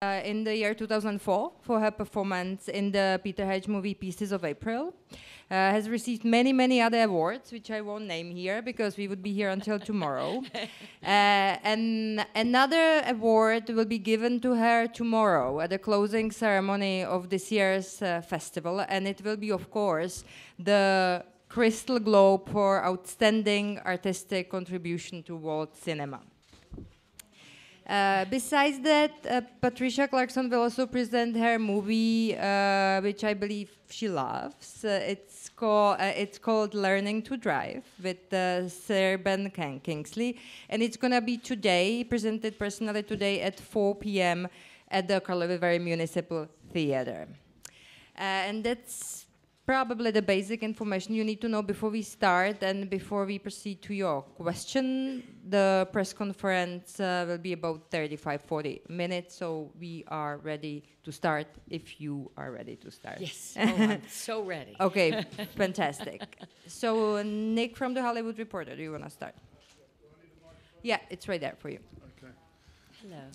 in the year 2004 for her performance in the Peter Hedge movie Pieces of April. Has received many, many other awards, which I won't name here because we would be here until tomorrow. And another award will be given to her tomorrow at the closing ceremony of this year's festival. And it will be, of course, the Crystal Globe for Outstanding Artistic Contribution to World Cinema. Besides that, Patricia Clarkson will also present her movie, which I believe she loves. It's called Learning to Drive with Sir Ben Kingsley, and it's gonna be today, presented personally today at 4 p.m. at the Karlovy Municipal Theatre. And that's probably the basic information you need to know before we start and before we proceed to your question. The press conference will be about 35-40 minutes, so we are ready to start if you are ready to start. Yes, oh, I'm so ready. Okay, fantastic. So Nick from The Hollywood Reporter, do you want to start? Yeah, it's right there for you. Okay.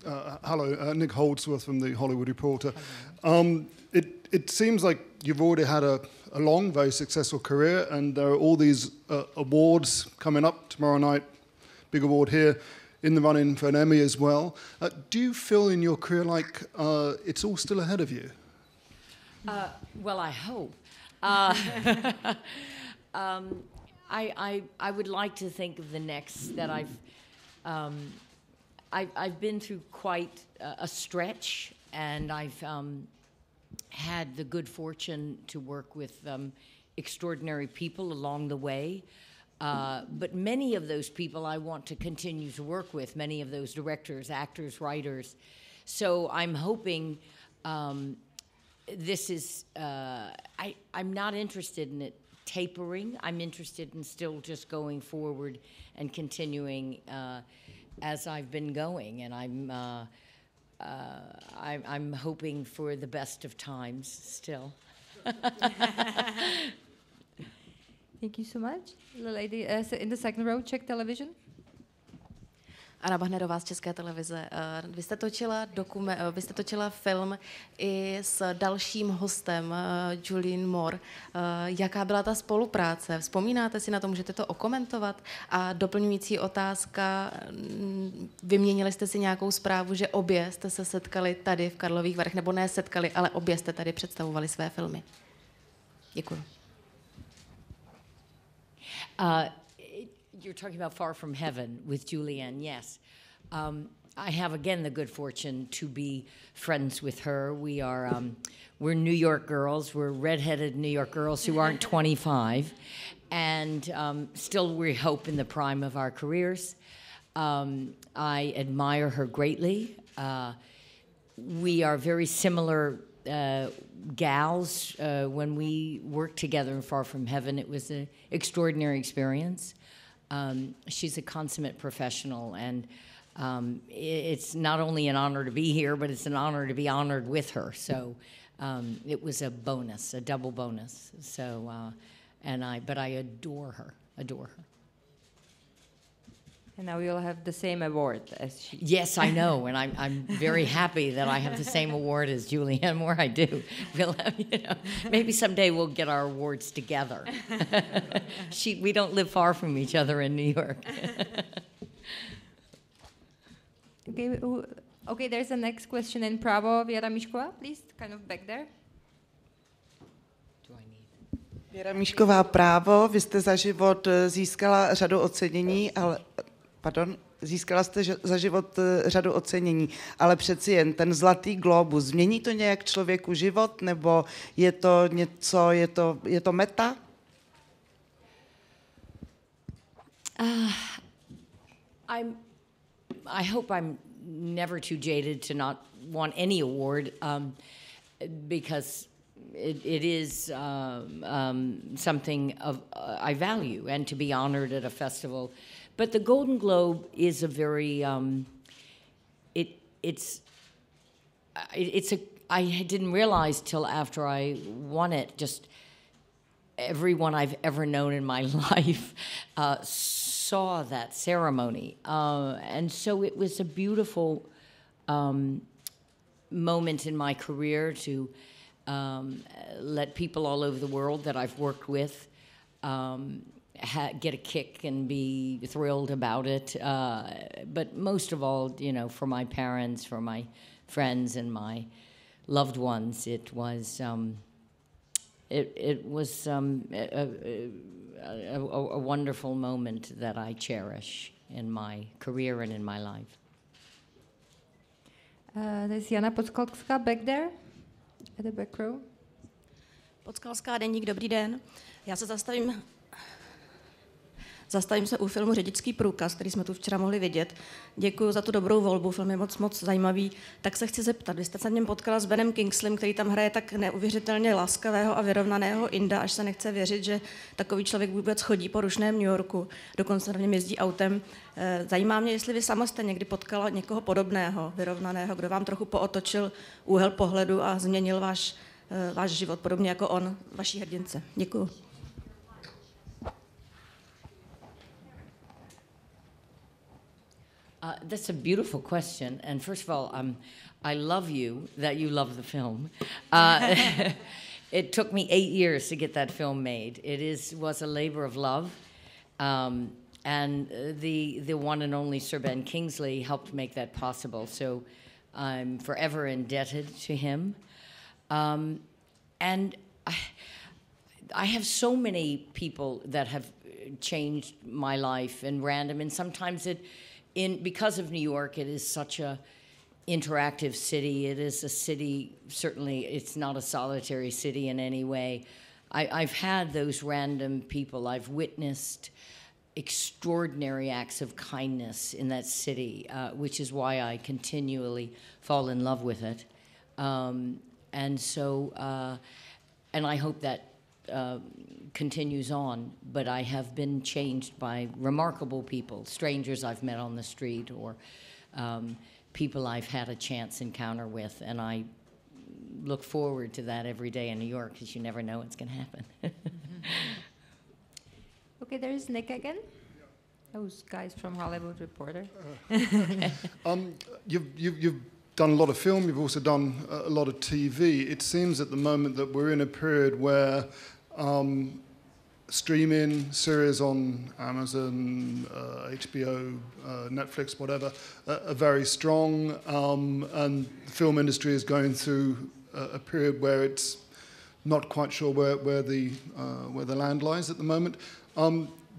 Hello. Hello, Nick Holdsworth from The Hollywood Reporter. It seems like you've already had a long, very successful career, and there are all these awards coming up tomorrow night, big award here, in the run-in for an Emmy as well. Do you feel in your career like it's all still ahead of you? Well, I hope. I would like to think of the next that I've been through quite a stretch, and I've had the good fortune to work with extraordinary people along the way. But many of those people I want to continue to work with, many of those directors, actors, writers. So I'm hoping this is, I'm not interested in it tapering. I'm interested in still just going forward and continuing as I've been going. And I'm hoping for the best of times still. Thank you so much. The lady in the second row, Czech television. Anna Bahnerová z České televize. Vy jste točila film i s dalším hostem, Julianne Moore. Jaká byla ta spolupráce? Vzpomínáte si na to, můžete to okomentovat? A doplňující otázka, vyměnili jste si nějakou zprávu, že obě jste se setkali tady v Karlových Varech, nebo ne setkali, ale obě jste tady představovali své filmy. Děkuji. You're talking about Far From Heaven with Julianne, yes. I have, again, the good fortune to be friends with her. We're New York girls. We're redheaded New York girls who aren't 25. And still we hope in the prime of our careers. I admire her greatly. We are very similar gals. When we worked together in Far From Heaven, it was an extraordinary experience. She's a consummate professional, and it's not only an honor to be here, but it's an honor to be honored with her. So it was a bonus, a double bonus. So, but I adore her. And now you'll have the same award as she. Yes, I know, and I'm very happy that I have the same award as Julianne Moore. I do. We'll have, maybe someday we'll get our awards together. We don't live far from each other in New York. Okay, there's a next question in Pravo. Věra Míšková, please, kind of back there. Věra Míšková, Právo. Vy jste za život získala řadu ocenění, ale získala jste za život řadu ocenění, ale přeci jen ten Zlatý glóbus, změní to nějak člověku život, nebo je to něco, je to meta? I hope I'm never too jaded to not want any award, because it is something I value, and to be honored at a festival. But the Golden Globe is a very I didn't realize till after I won it, just everyone I've ever known in my life saw that ceremony, and so it was a beautiful moment in my career to let people all over the world that I've worked with get a kick and be thrilled about it. But most of all, you know, for my parents, for my friends and my loved ones, it was a wonderful moment that I cherish in my career and in my life. There's Jana Podskalská back there, at the back row. Podskalská, deník, dobrý den. Já se zastavím se u filmu Řidičský průkaz, který jsme tu včera mohli vidět. Děkuji za tu dobrou volbu, film je moc zajímavý. Tak se chci zeptat, vy jste se v něm potkala s Benem Kingslem, který tam hraje tak neuvěřitelně laskavého a vyrovnaného Inda, až se nechce věřit, že takový člověk vůbec chodí po rušném New Yorku, dokonce na něm jezdí autem. Zajímá mě, jestli vy sama jste někdy potkala někoho podobného, vyrovnaného, kdo vám trochu pootočil úhel pohledu a změnil váš život, podobně jako on, vaší hrdince. Děkuji. That's a beautiful question. And first of all, I love you that you love the film. It took me 8 years to get that film made. It was a labor of love. And the one and only Sir Ben Kingsley helped make that possible. So I'm forever indebted to him. And I have so many people that have changed my life and random, and sometimes because of New York, it is such a interactive city. It is a city, certainly it's not a solitary city in any way. I've had those random people. I've witnessed extraordinary acts of kindness in that city, which is why I continually fall in love with it. And I hope that continues on, but I have been changed by remarkable people, strangers I've met on the street or people I've had a chance encounter with, and I look forward to that every day in New York because you never know what's going to happen. Okay, there's Nick again. Those guys from Hollywood Reporter. You've done a lot of film, you've also done a lot of TV. It seems at the moment that we're in a period where streaming series on Amazon, HBO, Netflix, whatever, are very strong, and the film industry is going through a period where it's not quite sure where the land lies at the moment.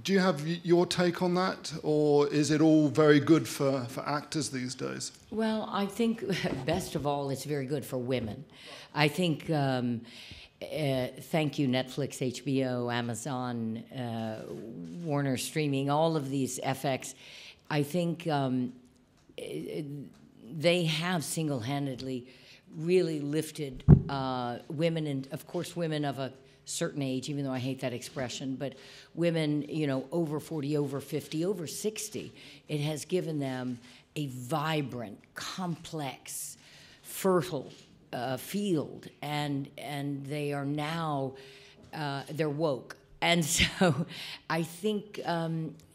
Do you have your take on that, or is it all very good for actors these days? Well, I think best of all, it's very good for women. I think, thank you, Netflix, HBO, Amazon, Warner Streaming, all of these FX. I think they have single-handedly really lifted women, and of course women of a certain age, even though I hate that expression, but women, you know, over 40, over 50, over 60, it has given them a vibrant, complex, fertile field, and they are now, they're woke. And so I think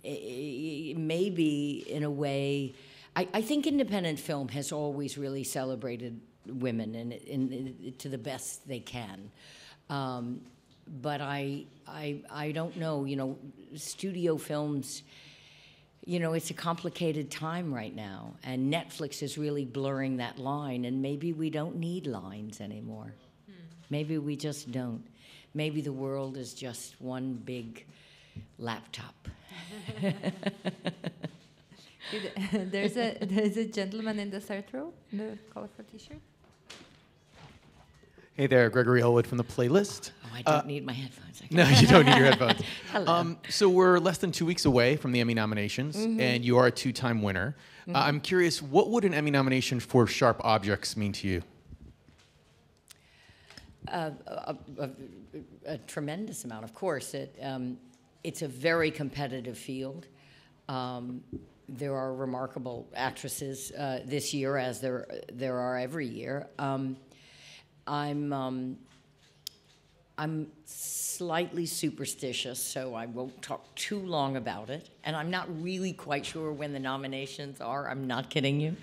maybe in a way, I think independent film has always really celebrated women and to the best they can. But I don't know, you know, studio films, you know, it's a complicated time right now, and Netflix is really blurring that line, and maybe we don't need lines anymore. Maybe we just don't. Maybe the world is just one big laptop. There's a gentleman in the third row in the colorful t-shirt. Hey there, Gregory Elwood from The Playlist. Oh, I don't need my headphones. No, you don't need your headphones. Hello. So we're less than 2 weeks away from the Emmy nominations, and you are a 2-time winner. I'm curious, what would an Emmy nomination for Sharp Objects mean to you? A tremendous amount, of course. It's a very competitive field. There are remarkable actresses this year, as there are every year. I'm slightly superstitious, so I won't talk too long about it. And I'm not really quite sure when the nominations are. I'm not kidding you.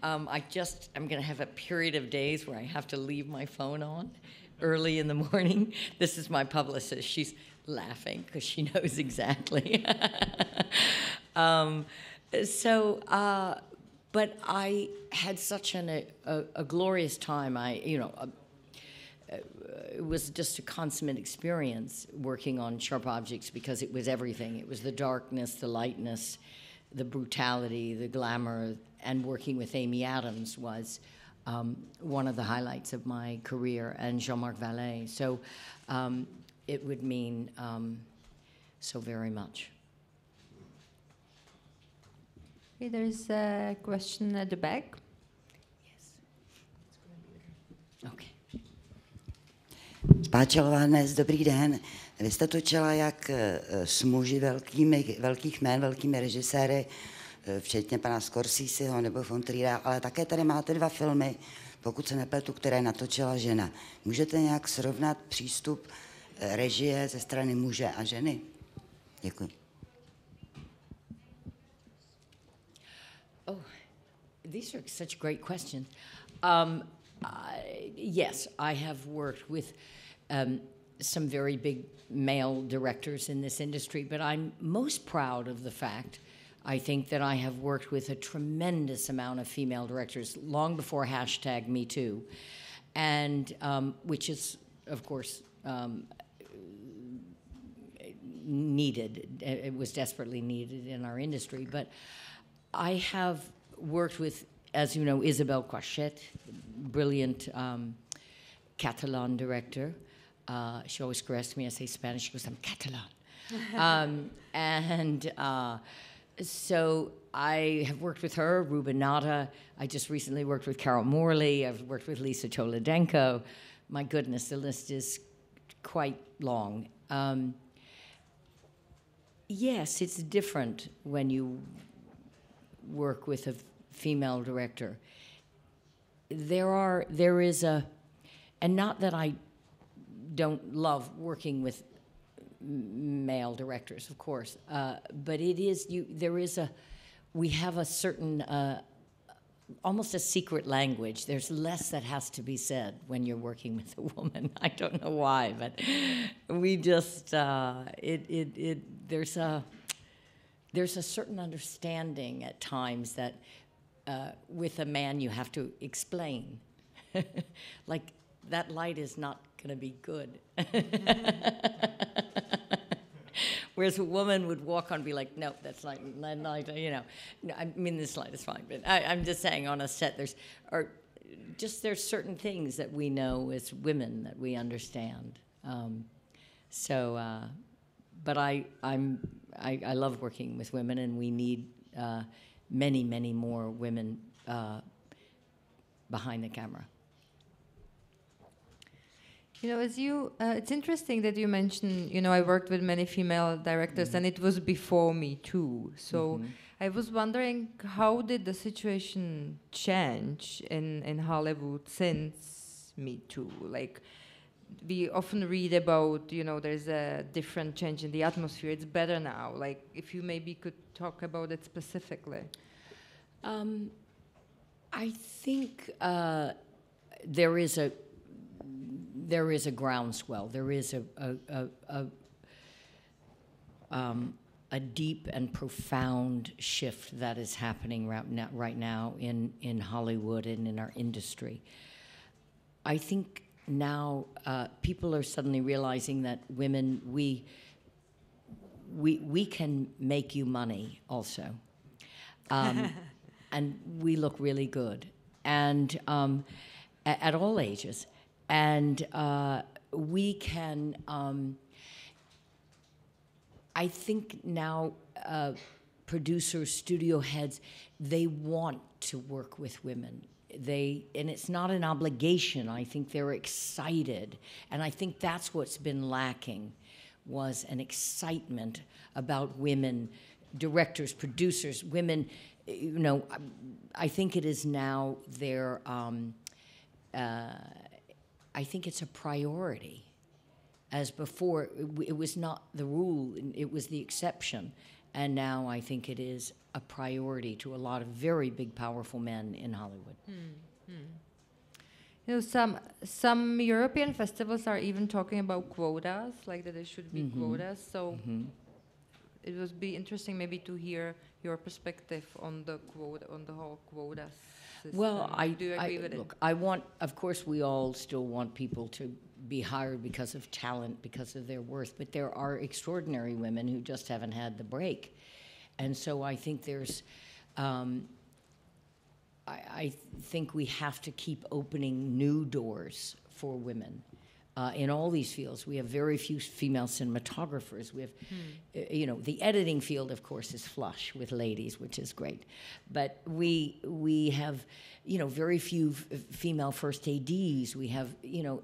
I'm going to have a period of days where I have to leave my phone on early in the morning. This is my publicist. She's laughing because she knows exactly. But I had such a glorious time. It was just a consummate experience working on Sharp Objects because it was everything. It was the darkness, the lightness, the brutality, the glamour, and working with Amy Adams was one of the highlights of my career, and Jean-Marc Vallée. So it would mean so very much. Okay, there's a question at the back. Yes. Okay. Páčelová dnes, dobrý den. Vy jste točila jak s muži velkých jmén, velkými režiséry, včetně pana Scorseseho nebo von Triera, ale také tady máte 2 filmy, pokud se nepletu, které natočila žena. Můžete nějak srovnat přístup režie ze strany muže a ženy? Děkuji. Oh, these are such great questions. Yes, I have worked with some very big male directors in this industry, but I'm most proud of the fact, I think, that I have worked with a tremendous amount of female directors long before #MeToo, and which is, of course, needed. It was desperately needed in our industry, but I have worked with, as you know, Isabel Coixet, brilliant Catalan director. She always corrects me. I say Spanish. She goes, I'm Catalan. So I have worked with her, Ruben Nada. I just recently worked with Carol Morley. I've worked with Lisa Cholodenko. My goodness, the list is quite long. Yes, it's different when you work with a female director. There is a, and not that I don't love working with male directors, of course, but it is, we have a certain, almost a secret language. There's less that has to be said when you're working with a woman. I don't know why, but we just, there's a certain understanding at times that with a man you have to explain. Like, that light is not going to be good. Whereas a woman would walk on and be like, no, that's not, you know. No, I mean, this light is fine, but I'm just saying on a set there's certain things that we know as women that we understand. But I love working with women, and we need many, many more women behind the camera. You know, it's interesting that you mentioned, you know, I worked with many female directors, and it was before Me Too. So I was wondering, how did the situation change in Hollywood since Me Too? Like, we often read about, you know, there's a different change in the atmosphere. It's better now. Like, if you maybe could talk about it specifically. I think there is a groundswell. There is a deep and profound shift that is happening right now in Hollywood and in our industry. I think now people are suddenly realizing that women, we can make you money also, and we look really good, and at all ages. And we can, I think now producers, studio heads, they want to work with women. And it's not an obligation. I think they're excited. And I think that's what's been lacking, was an excitement about women, directors, producers, women. You know, I think it is now their, I think it's a priority. As before, it was not the rule, it was the exception. And now I think it is a priority to a lot of very big, powerful men in Hollywood. You know, some European festivals are even talking about quotas, like that there should be quotas. So it would be interesting maybe to hear your perspective on the whole quotas system. Well, do you agree with look, I want, of course, we all still want people to be hired because of talent, because of their worth, but there are extraordinary women who just haven't had the break. And so I think there's, I think we have to keep opening new doors for women. In all these fields, we have very few female cinematographers. We have, you know, the editing field, of course, is flush with ladies, which is great. But we have, you know, very few female first ADs. We have, you know,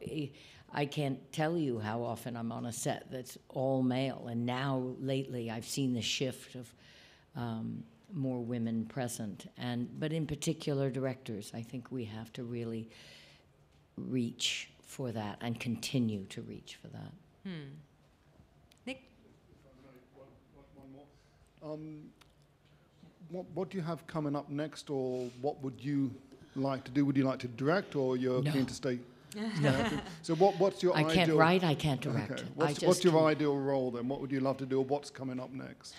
I can't tell you how often I'm on a set that's all male. And now, lately, I've seen the shift of more women present. But in particular, directors, I think we have to really reach for that and continue to reach for that. Nick? One more. What do you have coming up next, or what would you like to do? Would you like to direct, or you're keen to stay? So what's your ideal... I can't write, I can't direct. Okay. What's your ideal role then? What would you love to do, or what's coming up next?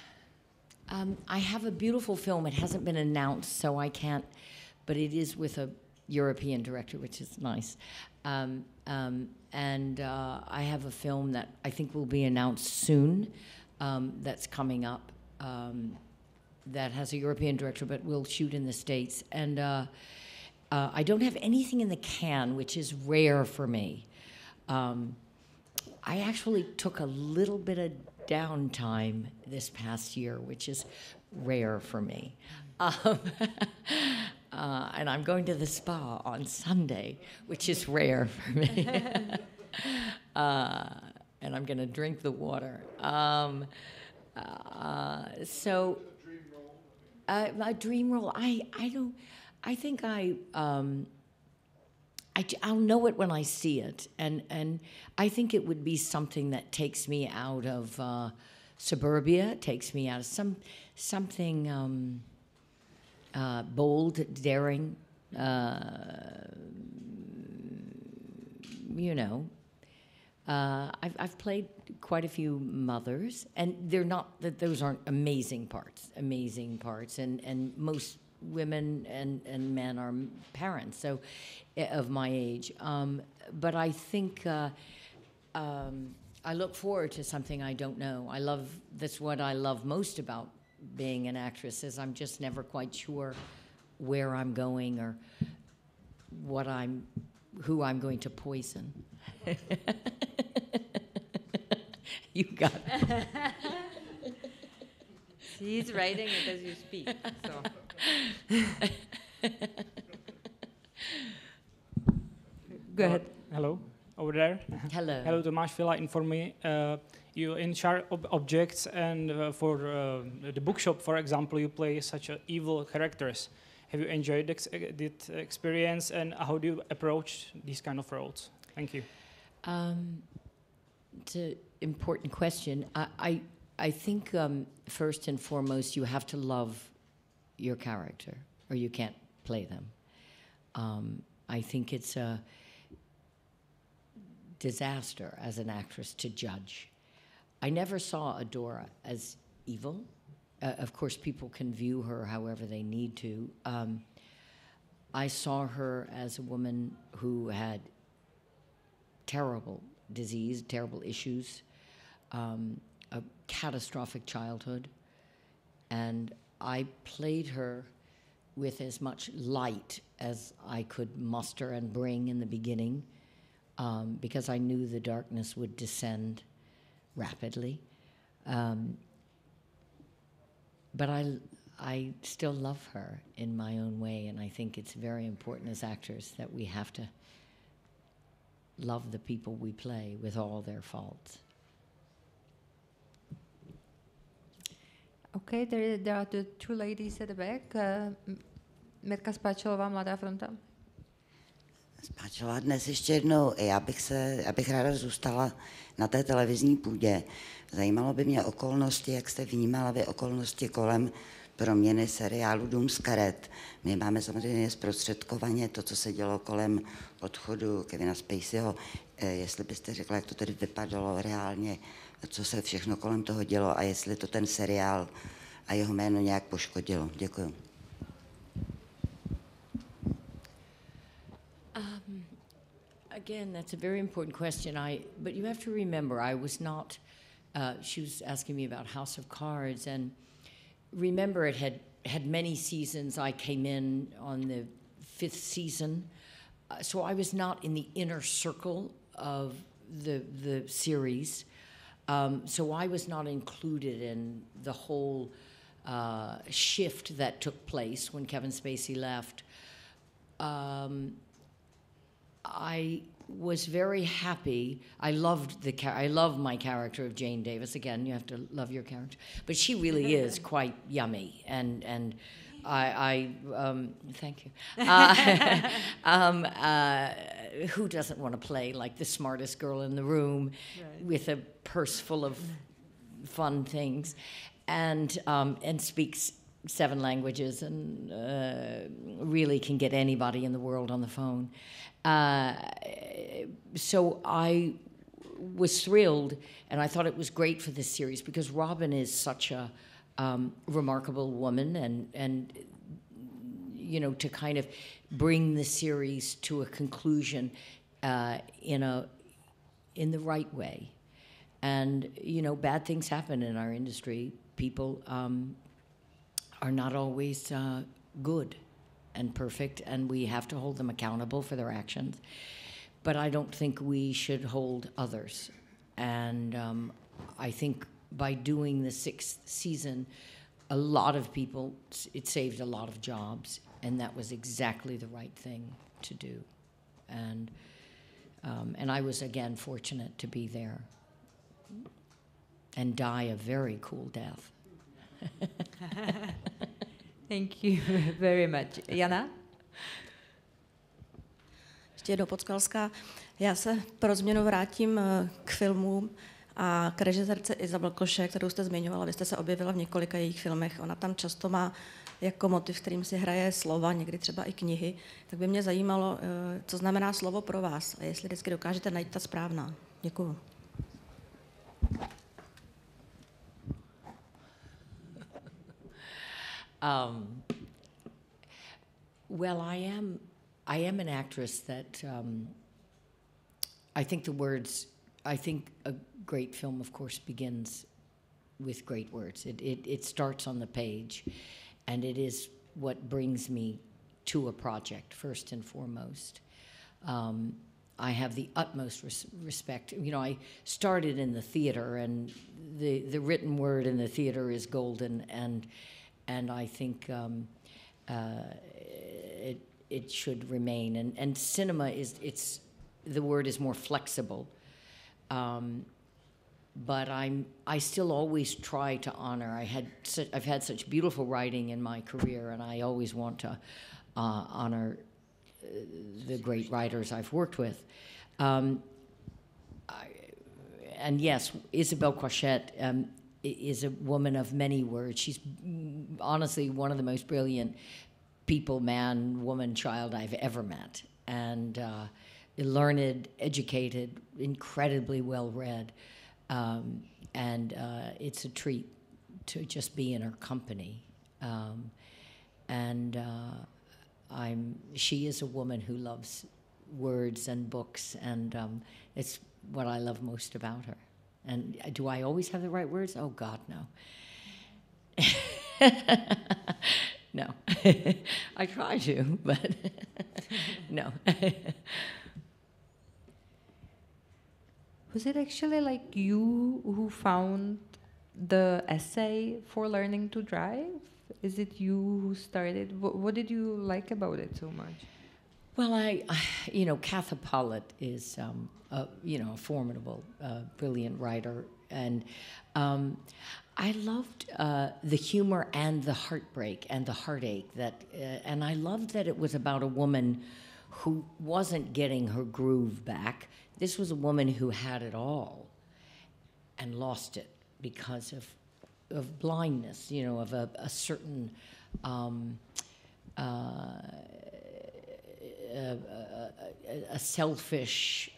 I have a beautiful film. It hasn't been announced, so I can't, but it is with a European director, which is nice. I have a film that I think will be announced soon, that's coming up, that has a European director, but will shoot in the States. And I don't have anything in the can, which is rare for me. I actually took a little bit of downtime this past year, which is rare for me. And I'm going to the spa on Sunday, which is rare for me. And I'm going to drink the water. So, a dream role. I'll know it when I see it, and I think it would be something that takes me out of suburbia, takes me out of something bold, daring. You know, I've played quite a few mothers, and they're not that those aren't amazing parts, and most women and men are parents, so of my age. But I think I look forward to something I don't know. That's what I love most about being an actress, is I'm just never quite sure where I'm going or who I'm going to poison. You got it. He's writing it as you speak. So. Go ahead. Hello, over there. Hello. Hello, Tomáš, fill in for me. You in Sharp Objects, and for the bookshop, for example, you play such evil characters. Have you enjoyed that experience, and how do you approach these kind of roles? Thank you. It's an important question. I think first and foremost you have to love your character, or you can't play them. I think it's a disaster as an actress to judge. I never saw Adora as evil. Of course, people can view her however they need to. I saw her as a woman who had terrible disease, terrible issues, a catastrophic childhood, and I played her with as much light as I could muster and bring in the beginning, because I knew the darkness would descend rapidly. But I still love her in my own way, and I think it's very important as actors that we have to love the people we play with all their faults. Okay, there are the two ladies at the back. Mirka Spáčelová, Mladá fronta. Spáčelová, dnes ještě jednou. Já bych ráda zůstala na té televizní půdě. Zajímalo by mě okolnosti, jak jste vnímala vy okolnosti kolem proměny seriálu Dům z karet. My máme samozřejmě zprostředkovaně to, co se dělo kolem odchodu Kevina Spaceyho. Jestli byste řekla, jak to tedy vypadalo reálně, co se všechno kolem toho dělo a jestli to ten seriál a jeho jméno nějak poškodilo. Děkuji. Again, that's a very important question. But you have to remember, I was not. She was asking me about House of Cards, and remember, it had many seasons. I came in on the 5th season, so I was not in the inner circle of the series. So I was not included in the whole shift that took place when Kevin Spacey left. I was very happy. I love my character of Jane Davis. Again, you have to love your character, but she really is quite yummy, and I thank you. Who doesn't want to play like the smartest girl in the room, right, with a purse full of fun things, and speaks 7 languages and really can get anybody in the world on the phone. So I was thrilled, and I thought it was great for this series because Robin is such a remarkable woman, and you know, to kind of bring the series to a conclusion in the right way. And you know, bad things happen in our industry. People are not always good and perfect, and we have to hold them accountable for their actions. But I don't think we should hold others. And I think by doing the 6th season, a lot of people, it saved a lot of jobs, and that was exactly the right thing to do. And I was, again, fortunate to be there and die a very cool death. Thank you very much. Jana? Ještě do Podskalska. Já se pro změnu vrátím k filmům a k režisérce Isabel Koše, kterou jste zmiňovala. Vy jste se objevila v několika jejich filmech. Ona tam často má jako motiv, kterým si hraje slova, někdy třeba i knihy. Tak by mě zajímalo, co znamená slovo pro vás a jestli vždycky dokážete najít ta správná. Děkuju. Well, I am an actress that I think a great film, of course, begins with great words. It starts on the page, and it is what brings me to a project, first and foremost. I have the utmost respect. You know, I started in the theater, and the written word in the theater is golden, and I think it should remain. And cinema the word is more flexible. But I still always try to honor. I've had such beautiful writing in my career, and I always want to honor the great writers I've worked with. And yes, Isabel Cochette is a woman of many words. She's honestly one of the most brilliant people, man, woman, child I've ever met. And learned, educated, incredibly well-read. And it's a treat to just be in her company. She is a woman who loves words and books, and it's what I love most about her. And do I always have the right words? Oh, God, no. No. I try to, but no. Was it actually like you who found the essay for learning to drive? Is it you who started? What did you like about it so much? Well, Katha Pollitt is, a formidable, brilliant writer, and I loved the humor and the heartbreak and the heartache and I loved that it was about a woman who wasn't getting her groove back. This was a woman who had it all and lost it because of blindness, you know, of a certain a selfish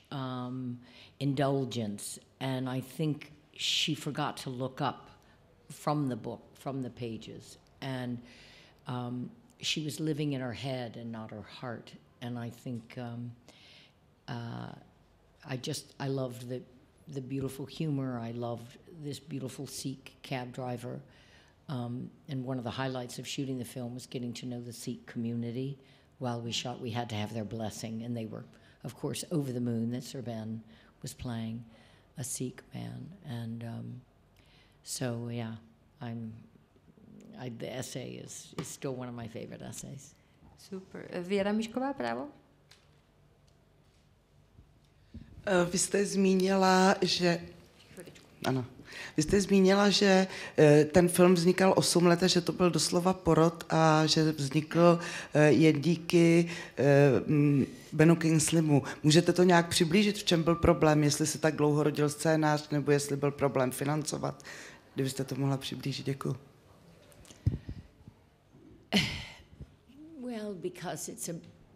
indulgence, and I think she forgot to look up from the book, from the pages, and she was living in her head and not her heart. And I think I loved the beautiful humor. I loved this beautiful Sikh cab driver. And one of the highlights of shooting the film was getting to know the Sikh community. While we shot, we had to have their blessing, and they were, of course, over the moon that Serban was playing a Sikh man. And so, yeah, the essay is still one of my favorite essays. Super. Věra Mišková, právo? Vy jste zmínila, že ten film vznikal 8 let a že to byl doslova porod a že vznikl jen díky Benu Kingslimu. Můžete to nějak přiblížit, v čem byl problém, jestli se tak dlouho rodil scénář, nebo jestli byl problém financovat? Kdybyste to mohla přiblížit, děkuji. Well, because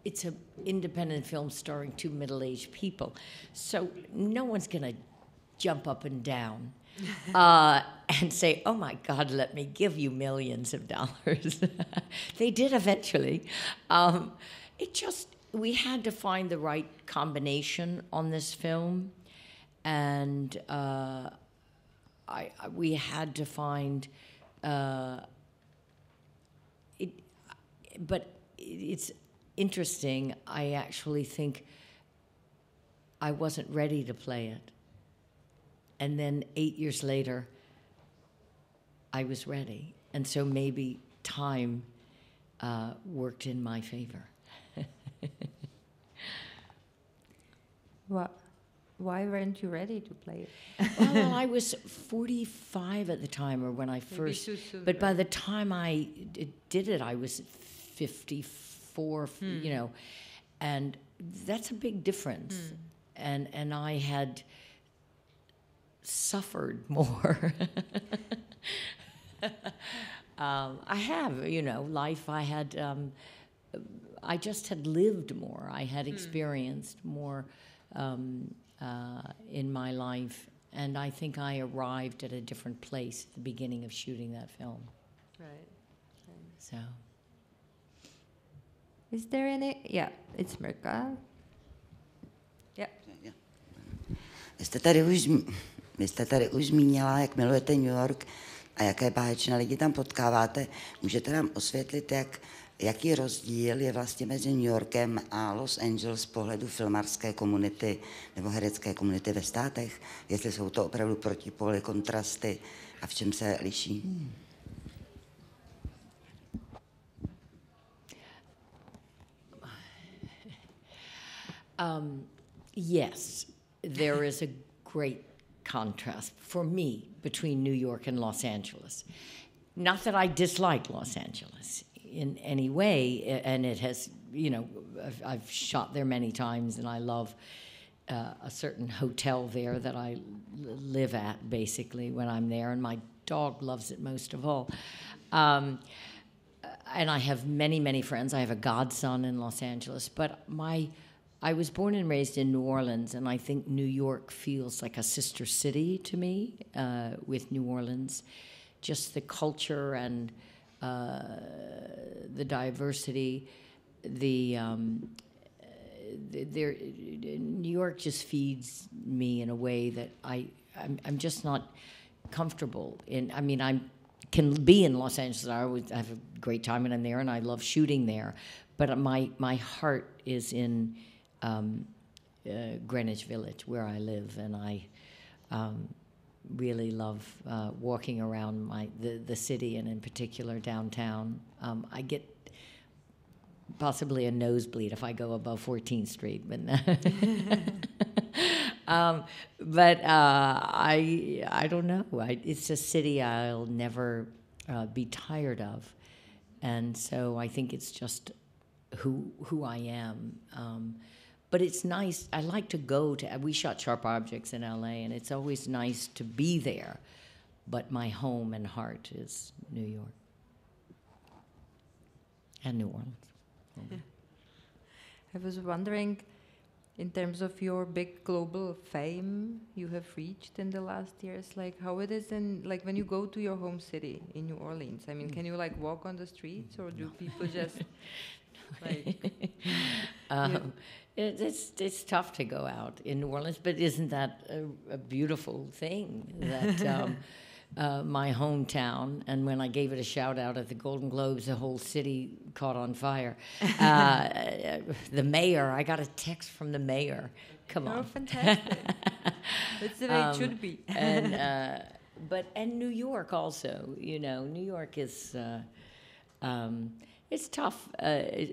it's a independent film starring two middle-aged people, so no one's going to jump up and down and say, "Oh my God, let me give you millions of dollars." They did eventually. We had to find the right combination on this film, and we had to find it. But it's interesting. I actually think I wasn't ready to play it. And then 8 years later, I was ready. And so maybe time worked in my favor. Why weren't you ready to play it? Well, I was 45 at the time, or when I first... But by the time I did it, I was 54, you know, and that's a big difference. And I had suffered more. I have, you know, life. I just had lived more. I had experienced more in my life, and I think I arrived at a different place at the beginning of shooting that film. Right. So. Is there any? Yeah, it's Mirka. Yeah. Vy jste tady už zmínila, jak milujete New York a jaké báječné lidi tam potkáváte. Můžete nám osvětlit, jaký rozdíl je vlastně mezi New Yorkem a Los Angeles z pohledu filmarské komunity nebo herecké komunity ve státech? Jestli jsou to opravdu protipóly, kontrasty a v čem se liší? Yes, there is a great contrast for me between New York and Los Angeles. Not that I dislike Los Angeles in any way, and it has, you know, I've shot there many times, and I love a certain hotel there that I live at, basically, when I'm there, and my dog loves it most of all. And I have many, many friends. I have a godson in Los Angeles, but I was born and raised in New Orleans, and I think New York feels like a sister city to me with New Orleans. Just the culture and the diversity, New York just feeds me in a way that I'm just not comfortable in. I mean, I can be in Los Angeles. I have a great time when I'm there, and I love shooting there. But my heart is in Greenwich Village, where I live, and I really love walking around the city, and in particular downtown. I get possibly a nosebleed if I go above 14th Street, but I don't know. It's a city I'll never be tired of, and so I think it's just who I am. But it's nice. I like to go to. We shot Sharp Objects in LA, and it's always nice to be there. but my home and heart is New York and New Orleans. I was wondering, in terms of your big global fame you have reached in the last years, like how it is in, like when you go to your home city in New Orleans. I mean, can you like walk on the streets, or do people just like? It's tough to go out in New Orleans, but isn't that a beautiful thing that my hometown, and when I gave it a shout out at the Golden Globes, the whole city caught on fire. The mayor, I got a text from the mayor. Come on. Oh, fantastic. That's the way it should be. And New York also, you know, New York is, it's tough.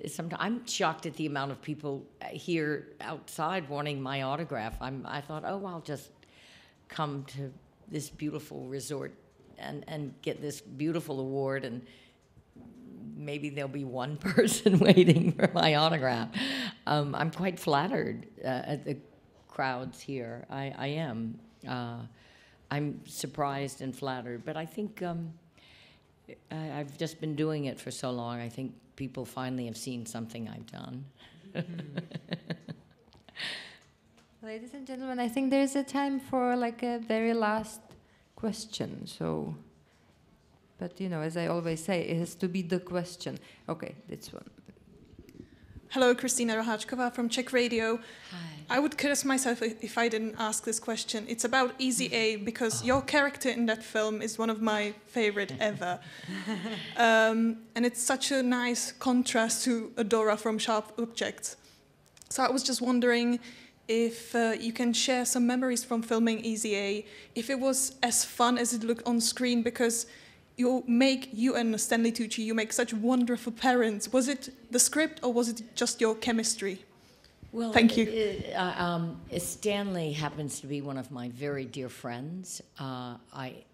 Sometimes I'm shocked at the amount of people here outside wanting my autograph. I thought, oh, I'll just come to this beautiful resort and get this beautiful award, and maybe there'll be one person waiting for my autograph. I'm quite flattered at the crowds here. I am. I'm surprised and flattered, but I think I've just been doing it for so long. I think people finally have seen something I've done. Ladies and gentlemen, I think there's a time for like a very last question. So, but you know, as I always say, it has to be the question. Okay, this one. Hello, Kristina Roháčková from Czech Radio. Hi. I would curse myself if I didn't ask this question. It's about Easy A, because your character in that film is one of my favorite ever. And it's such a nice contrast to Adora from Sharp Objects. So I was just wondering if you can share some memories from filming Easy A, if it was as fun as it looked on screen, because you and Stanley Tucci, you make such wonderful parents. Was it the script, or was it just your chemistry? Well, thank you. Stanley happens to be one of my very dear friends. I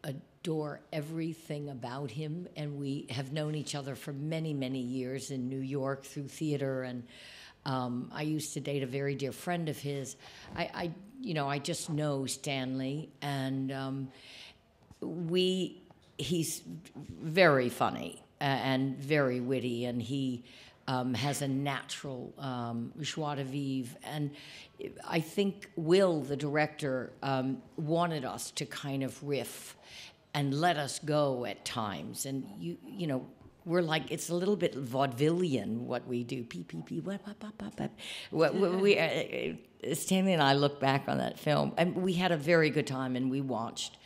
adore everything about him, and we have known each other for many, many years in New York through theater, and I used to date a very dear friend of his. I just know Stanley, and he's very funny and very witty, and he has a natural joie de vivre. And I think Will, the director, wanted us to kind of riff and let us go at times. And you know, we're like, it's a little bit vaudevillian what we do. Pee, pee, pee, what, Stanley and I look back on that film, and we had a very good time, and we watched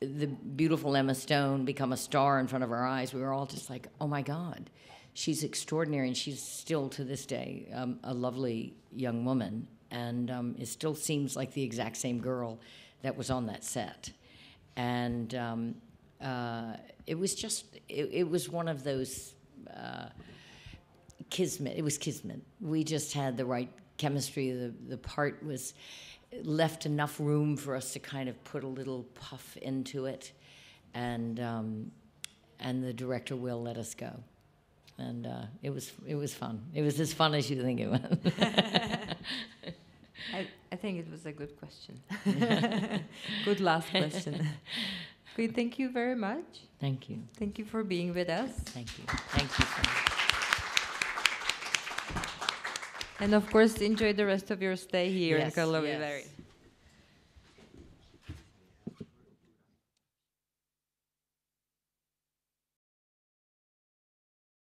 the beautiful Emma Stone become a star in front of our eyes. We were all just like, oh my God, she's extraordinary, and she's still to this day a lovely young woman, and it still seems like the exact same girl that was on that set. And it was just, it was one of those kismet. It was kismet. We just had the right chemistry. The part was left enough room for us to kind of put a little puff into it, and the director Will let us go, and it was fun. It was as fun as you think it was. I think it was a good question. Good last question. Okay, thank you very much. Thank you. Thank you for being with us. Thank you. Thank you so much. And of course, enjoy the rest of your stay here in Yes, Karlovy yes. Vary.